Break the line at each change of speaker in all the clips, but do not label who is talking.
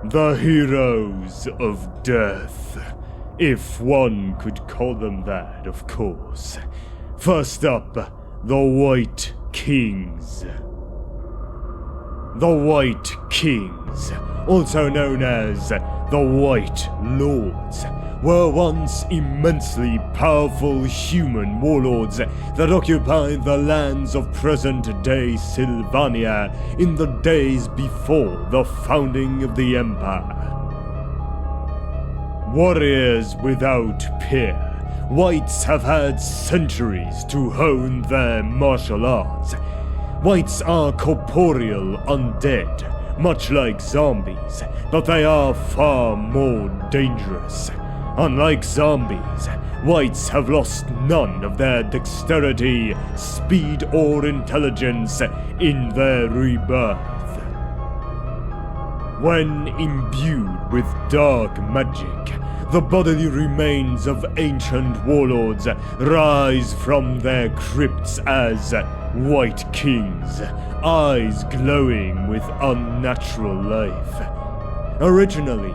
The heroes of death, if one could call them that, of course. First up, the White Kings. The White Kings, also known as the White Lords, were once immensely powerful human warlords that occupied the lands of present-day Sylvania in the days before the founding of the Empire. Warriors without peer, Whites have had centuries to hone their martial arts. Whites are corporeal undead, much like zombies, but they are far more dangerous. Unlike zombies, Whites have lost none of their dexterity, speed, or intelligence in their rebirth. When imbued with dark magic, the bodily remains of ancient warlords rise from their crypts as White Kings, eyes glowing with unnatural life. Originally,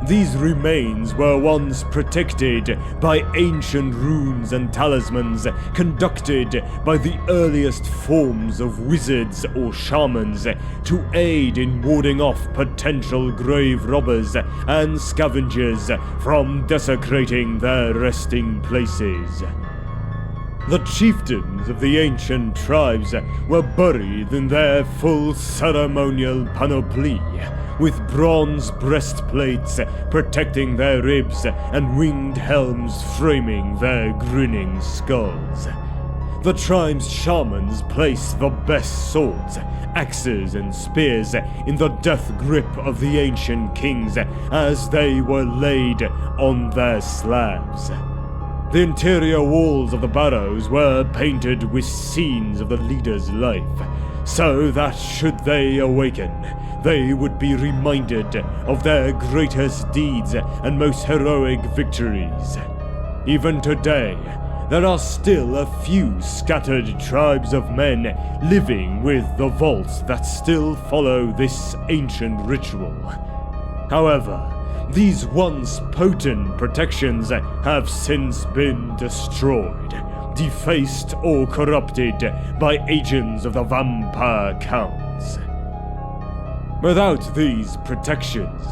these remains were once protected by ancient runes and talismans conducted by the earliest forms of wizards or shamans to aid in warding off potential grave robbers and scavengers from desecrating their resting places. The chieftains of the ancient tribes were buried in their full ceremonial panoply, with bronze breastplates protecting their ribs and winged helms framing their grinning skulls. The tribe's shamans placed the best swords, axes, and spears in the death grip of the ancient kings as they were laid on their slabs. The interior walls of the barrows were painted with scenes of the leader's life, so that should they awaken, they would be reminded of their greatest deeds and most heroic victories. Even today, there are still a few scattered tribes of men living with the vaults that still follow this ancient ritual. However, these once potent protections have since been destroyed, defaced or corrupted by agents of the vampire counts. Without these protections,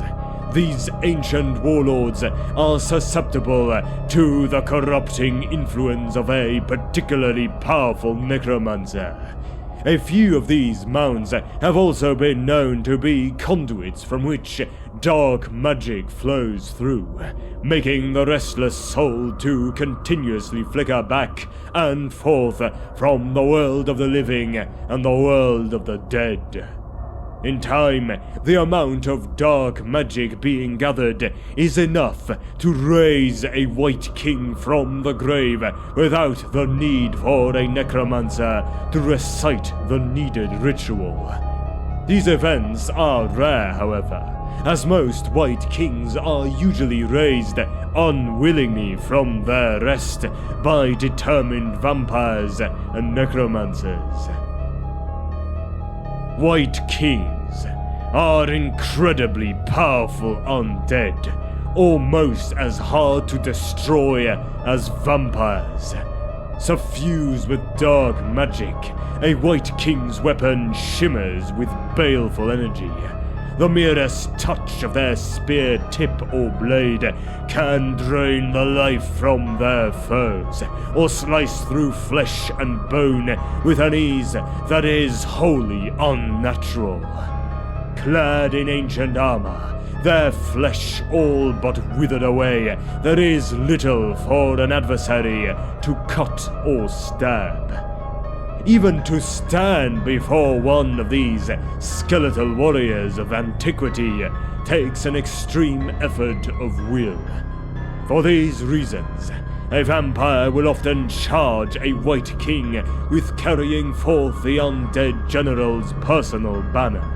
these ancient warlords are susceptible to the corrupting influence of a particularly powerful necromancer. A few of these mounds have also been known to be conduits from which dark magic flows through, making the restless soul to continuously flicker back and forth from the world of the living and the world of the dead. In time, the amount of dark magic being gathered is enough to raise a White King from the grave without the need for a necromancer to recite the needed ritual. These events are rare, however, as most White Kings are usually raised unwillingly from their rest by determined vampires and necromancers. White Kings are incredibly powerful undead, almost as hard to destroy as vampires. Suffused with dark magic, a White King's weapon shimmers with baleful energy. The merest touch of their spear tip or blade can drain the life from their foes, or slice through flesh and bone with an ease that is wholly unnatural. Clad in ancient armor, their flesh all but withered away, there is little for an adversary to cut or stab. Even to stand before one of these skeletal warriors of antiquity takes an extreme effort of will. For these reasons, a vampire will often charge a White King with carrying forth the undead general's personal banner.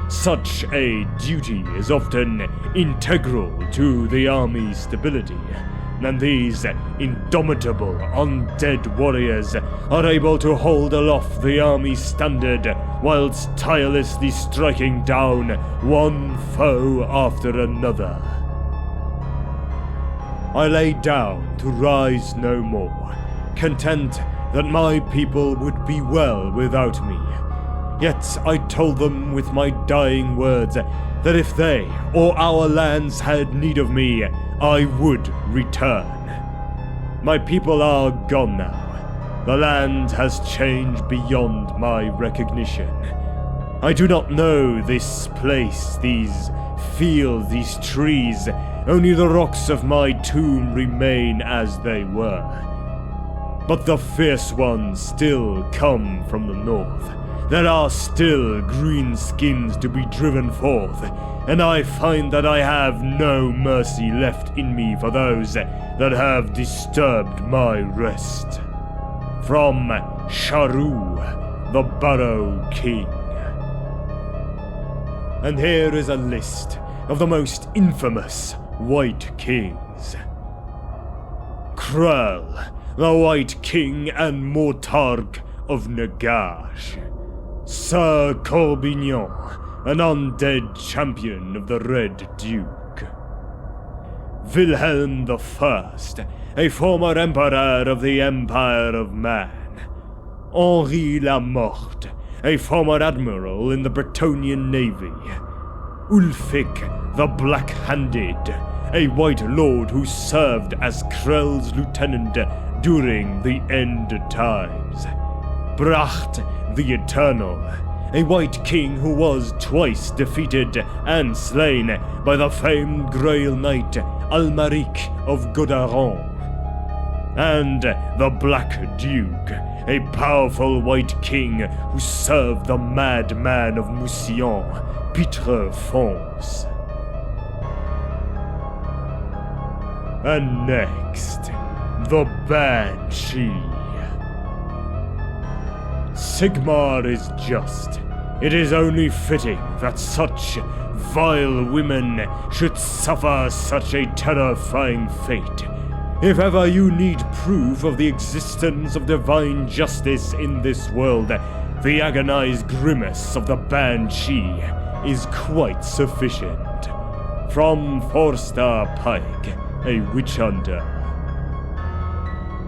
Such a duty is often integral to the army's stability, and these indomitable undead warriors are able to hold aloft the army standard whilst tirelessly striking down one foe after another. I lay down to rise no more, content that my people would be well without me. Yet I told them with my dying words that if they or our lands had need of me, I would return. My people are gone now. The land has changed beyond my recognition. I do not know this place, these fields, these trees. Only the rocks of my tomb remain as they were. But the fierce ones still come from the north. There are still green skins to be driven forth, and I find that I have no mercy left in me for those that have disturbed my rest. From Sharu, the Burrow King. And here is a list of the most infamous White Kings. Krell, the White King and Mortarg of Nagash. Sir Corbignon, an undead champion of the Red Duke. Wilhelm I, a former emperor of the Empire of Man. Henri la Morte, a former admiral in the Bretonnian Navy. Ulfric the Black-Handed, a white lord who served as Krell's lieutenant during the End Times. Bracht the Eternal, a white king who was twice defeated and slain by the famed Grail Knight Almaric of Godaron. And the Black Duke, a powerful white king who served the madman of Mousillon, Pitre Fonce. And next, the Banshee. Sigmar is just. It is only fitting that such vile women should suffer such a terrifying fate. If ever you need proof of the existence of divine justice in this world, the agonized grimace of the Banshee is quite sufficient. From Forster Pike, a witch hunter.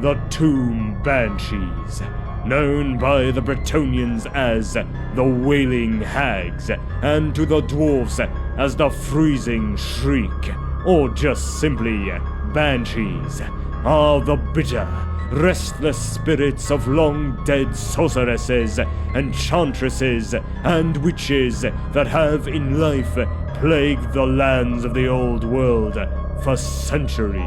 The Tomb Banshees, known by the Bretonnians as the Wailing Hags, and to the Dwarves as the Freezing Shriek, or just simply Banshees, are the bitter, restless spirits of long-dead sorceresses, enchantresses, and witches that have in life plagued the lands of the old world for centuries.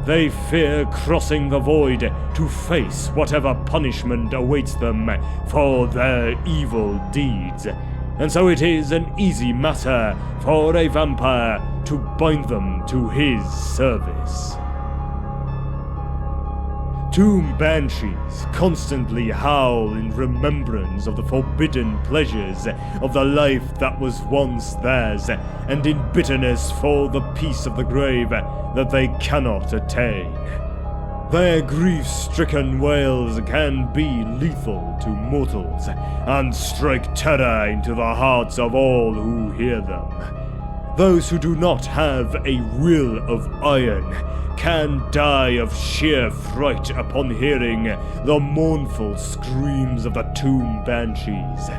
They fear crossing the void to face whatever punishment awaits them for their evil deeds, and so it is an easy matter for a vampire to bind them to his service. Tomb Banshees constantly howl in remembrance of the forbidden pleasures of the life that was once theirs, and in bitterness for the peace of the grave that they cannot attain. Their grief-stricken wails can be lethal to mortals, and strike terror into the hearts of all who hear them. Those who do not have a will of iron can die of sheer fright upon hearing the mournful screams of the Tomb Banshees.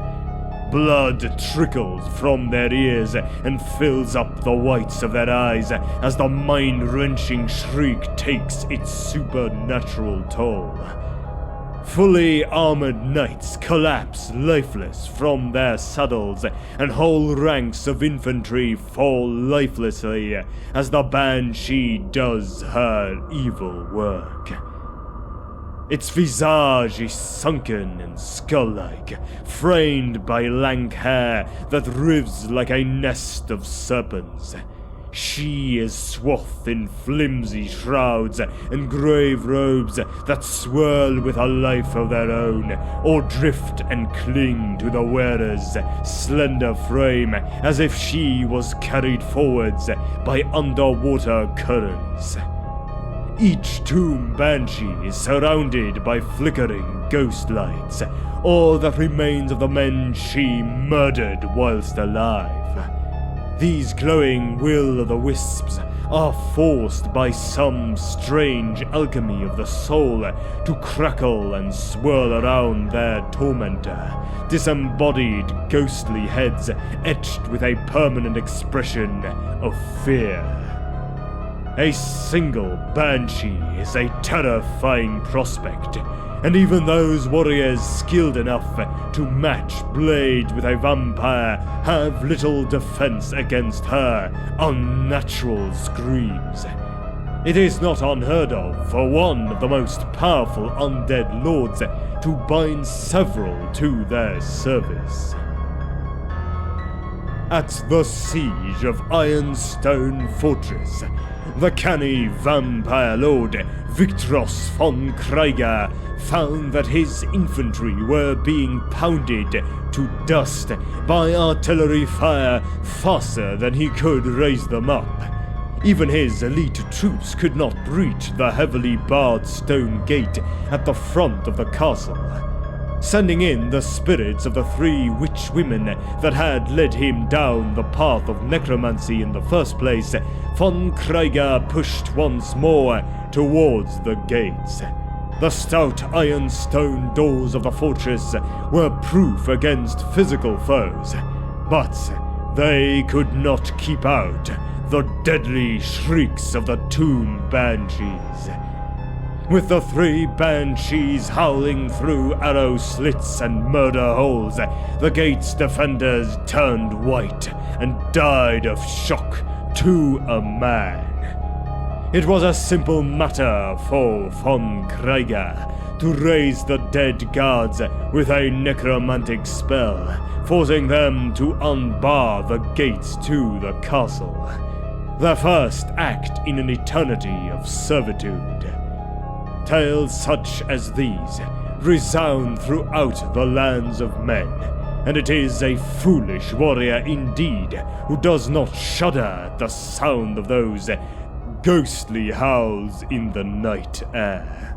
Blood trickles from their ears and fills up the whites of their eyes as the mind-wrenching shriek takes its supernatural toll. Fully armored knights collapse lifeless from their saddles, and whole ranks of infantry fall lifelessly as the Banshee does her evil work. Its visage is sunken and skull-like, framed by lank hair that writhes like a nest of serpents. She is swathed in flimsy shrouds and grave robes that swirl with a life of their own, or drift and cling to the wearer's slender frame as if she was carried forwards by underwater currents. each tomb banshee is surrounded by flickering ghost lights, all that remains of the men she murdered whilst alive. These glowing will-o'-the-wisps are forced by some strange alchemy of the soul to crackle and swirl around their tormentor, disembodied ghostly heads etched with a permanent expression of fear. A single banshee is a terrifying prospect, and even those warriors skilled enough to match blade with a vampire have little defense against her unnatural screams. It is not unheard of for one of the most powerful undead lords to bind several to their service. At the siege of Ironstone Fortress, the canny vampire lord Victros von Krieger found that his infantry were being pounded to dust by artillery fire faster than he could raise them up. Even his elite troops could not breach the heavily barred stone gate at the front of the castle. Sending in the spirits of the 3 witch women that had led him down the path of necromancy in the first place, von Krieger pushed once more towards the gates. The stout ironstone doors of the fortress were proof against physical foes, but they could not keep out the deadly shrieks of the tomb banshees. With the 3 banshees howling through arrow slits and murder holes, the gate's defenders turned white and died of shock to a man. It was a simple matter for von Krieger to raise the dead guards with a necromantic spell, forcing them to unbar the gates to the castle. The first act in an eternity of servitude. Tales such as these resound throughout the lands of men, and it is a foolish warrior indeed who does not shudder at the sound of those ghostly howls in the night air.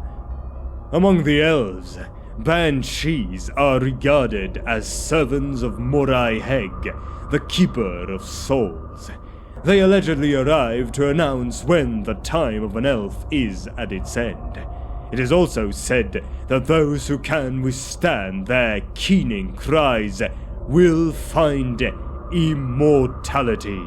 Among the elves, banshees are regarded as servants of Morai Heg, the Keeper of Souls. They allegedly arrive to announce when the time of an elf is at its end. It is also said that those who can withstand their keening cries will find immortality.